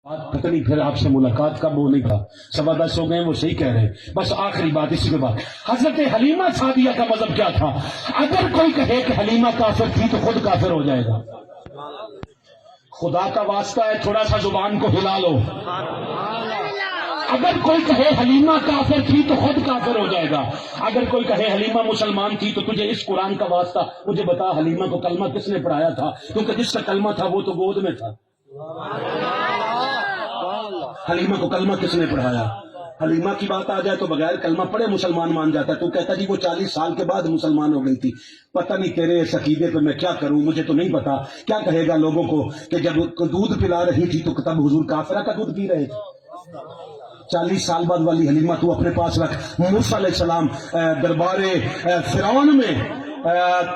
پتہ نہیں پھر آپ سے ملاقات کب ہونے کا 10:15 ہو گئے، وہ صحیح کہہ رہے ہیں۔ بس آخری بات اسی کے بعد، حضرت حلیمہ سعدیہ کا مذہب کیا تھا؟ اگر کوئی کہے کہ حلیمہ کافر تھی تو خود کافر ہو جائے گا۔ خدا کا واسطہ ہے، تھوڑا سا زبان کو ہلا لو۔ اگر کوئی کہے حلیمہ کافر تھی تو خود کافر ہو جائے گا۔ اگر کوئی کہے حلیمہ مسلمان تھی تو تجھے اس قرآن کا واسطہ مجھے بتا، حلیمہ کو کلمہ کس نے پڑھایا تھا؟ کیونکہ جس کا کلمہ تھا وہ تو گود میں تھا۔ حلیمہ کو کلمہ کس نے پڑھایا؟ حلیمہ کی بات آ جائے تو بغیر کلمہ پڑھے مسلمان مان جاتا ہے۔ تو کہتا جی وہ 40 سال کے بعد مسلمان ہو گئی تھی۔ پتہ نہیں تیرے اس عقیدے پہ میں کیا کروں، مجھے تو نہیں پتا کیا کہے گا لوگوں کو کہ جب دودھ پلا رہی تھی تو تب حضور کافرہ کا دودھ پی رہے تھے۔ 40 سال بعد والی حلیمہ تو اپنے پاس رکھ۔ موسیٰ علیہ السلام دربار فرعون میں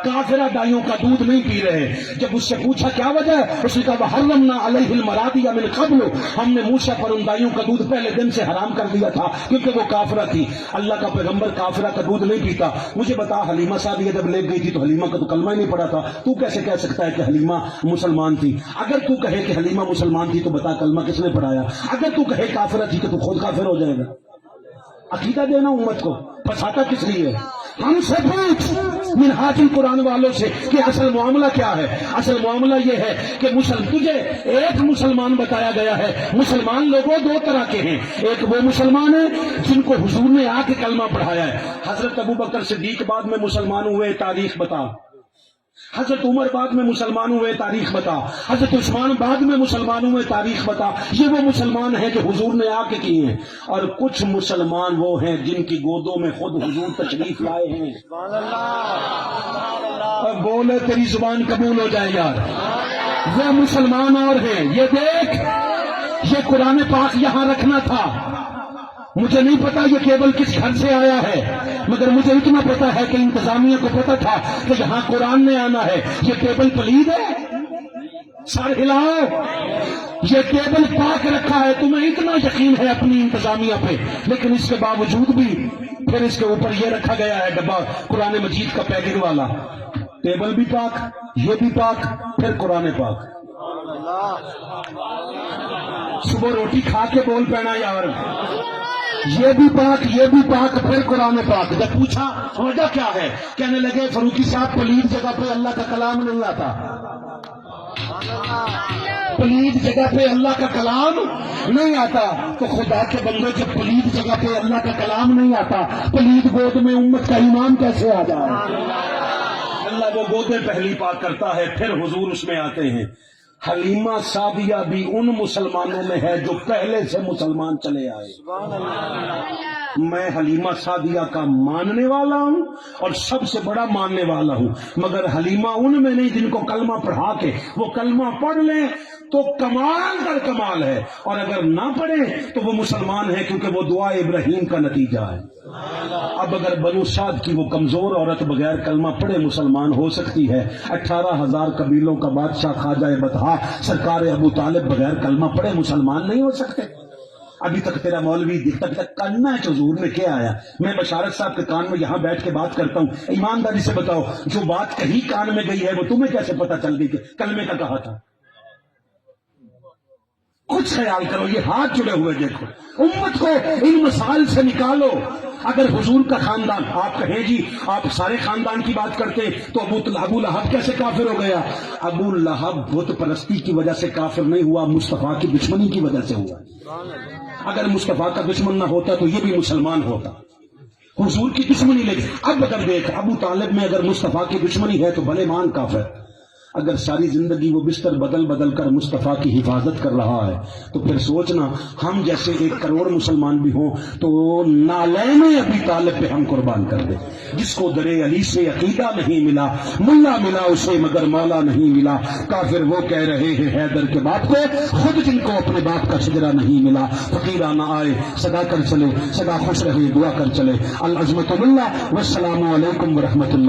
کافرہ دائیوں کا دودھ نہیں پی رہے۔ جب اس سے پوچھا کیا وجہ ہے، اس نے کہا وَحَرَّمْنَا عَلَيْهِ الْمَرَاضِعَ مِنْ قَبْلُ، ہم نے موسیٰ پر ان دائیوں کا دودھ پہلے دن سے حرام کر دیا تھا کیونکہ وہ کافرہ تھی۔ اللہ کا پیغمبر کافرہ کا دودھ نہیں پیتا۔ مجھے بتا، حلیمہ سعدیہ جب لے گئی تھی تو حلیمہ کا تو کلمہ ہی نہیں پڑا تھا، تو کیسے کہہ سکتا ہے کہ حلیمہ مسلمان تھی؟ اگر تو کہے کہ حلیمہ مسلمان تھی تو بتا کلمہ کس نے پڑھایا؟ اگر تو کہے کافرہ تھی تو خود کافر ہو جائے گا۔ عقیدہ دینا امت کو، پھنساتا کس لیے؟ ہم سے پوچھ منہاج القرآن والوں سے کہ اصل معاملہ کیا ہے؟ اصل معاملہ یہ ہے کہ تجھے ایک مسلمان بتایا گیا ہے۔ مسلمان لوگوں دو طرح کے ہیں، ایک وہ مسلمان ہیں جن کو حضور نے آ کے کلمہ پڑھایا ہے۔ حضرت ابوبکر صدیق بعد میں مسلمان ہوئے، تاریخ بتا۔ حضرت عمر بعد میں مسلمان ہوئے، تاریخ بتا۔ حضرت عثمان بعد میں مسلمان ہوئے، تاریخ بتا۔ یہ وہ مسلمان ہیں کہ حضور نے آ کے کیے ہیں، اور کچھ مسلمان وہ ہیں جن کی گودوں میں خود حضور تشریف لائے ہیں۔ اب بولے تیری زبان قبول ہو جائے یار۔ وہ مسلمان اور ہیں، یہ دیکھ، یہ قرآن پاک یہاں رکھنا تھا۔ مجھے نہیں پتا یہ کیبل کس گھر سے آیا ہے، مگر مجھے اتنا پتا ہے کہ انتظامیہ کو پتا تھا کہ یہاں قرآن نے آنا ہے۔ یہ کیبل پلید ہے؟ سر ہلاؤ۔ یہ کیبل پاک رکھا ہے، تمہیں اتنا یقین ہے اپنی انتظامیہ پہ، لیکن اس کے باوجود بھی پھر اس کے اوپر یہ رکھا گیا ہے ڈبہ قرآن مجید کا پیکنگ والا۔ کیبل بھی پاک، یہ بھی پاک، پھر قرآن پاک۔ صبح روٹی کھا کے بول پینا یار، یہ بھی پاک، یہ بھی پاک، پھر قرآن پاک۔ جب پوچھا وجہ کیا ہے، کہنے لگے فروخی صاحب پلید جگہ پہ اللہ کا کلام نہیں آتا۔ پلید جگہ پہ اللہ کا کلام نہیں آتا تو خدا کے بندے جب پلید جگہ پہ اللہ کا کلام نہیں آتا، پلید گود میں امت کا ایمان کیسے آ جائے؟ اللہ وہ گودیں پہلی پاک کرتا ہے، پھر حضور اس میں آتے ہیں۔ حلیمہ سعدیہ بھی ان مسلمانوں میں ہے جو پہلے سے مسلمان چلے آئے۔ میں حلیمہ سعدیہ کا ماننے والا ہوں اور سب سے بڑا ماننے والا ہوں، مگر حلیمہ ان میں نہیں جن کو کلمہ پڑھا کے وہ کلمہ پڑھ لیں تو کمال در کمال ہے، اور اگر نہ پڑھیں تو وہ مسلمان ہے، کیونکہ وہ دعا ابراہیم کا نتیجہ ہے۔ اب اگر بنو سعد کی وہ کمزور عورت بغیر کلمہ پڑھے مسلمان ہو سکتی ہے، 18,000 قبیلوں کا بادشاہ خواجہ بطحا سرکار ابو طالب بغیر کلمہ پڑھے مسلمان نہیں ہو سکتے؟ ابھی تک تیرا مولوی دکھتا تک کہنا ہے کہ حضور نے کیا آیا۔ میں بشارت صاحب کے کان میں یہاں بیٹھ کے بات کرتا ہوں، ایمانداری سے بتاؤ جو بات کہیں کان میں گئی ہے وہ تمہیں کیسے پتا چل گئی کہ کلمے کا کہا تھا؟ کچھ خیال کرو، یہ ہاتھ جڑے ہوئے دیکھو، امت کو ان مسائل سے نکالو۔ اگر حضور کا خاندان، آپ کہیں جی آپ سارے خاندان کی بات کرتے تو ابو لہب کیسے کافر ہو گیا؟ ابو لہب بت پرستی کی وجہ سے کافر نہیں ہوا، مصطفیٰ کی دشمنی کی وجہ سے ہوا۔ اگر مصطفیٰ کا دشمن نہ ہوتا تو یہ بھی مسلمان ہوتا، حضور کی دشمنی لے۔ اب اگر دیکھ، ابو طالب میں اگر مصطفیٰ کی دشمنی ہے تو بھلے مان کافر، اگر ساری زندگی وہ بستر بدل بدل کر مصطفیٰ کی حفاظت کر رہا ہے تو پھر سوچنا ہم جیسے 1 کروڑ مسلمان بھی ہوں تو نالین ابی طالب پہ ہم قربان کر دیں۔ جس کو در علی سے عقیدہ نہیں ملا، ملا ملا اسے مگر مولا نہیں ملا۔ کافر وہ کہہ رہے ہیں حیدر کے باپ کو، خود جن کو اپنے باپ کا شجرہ نہیں ملا۔ فقیرانہ آئے صدا کر چلے، سدا خوش رہے دعا کر چلے۔ العظمت اللہ والسلام علیکم ورحمۃ اللہ۔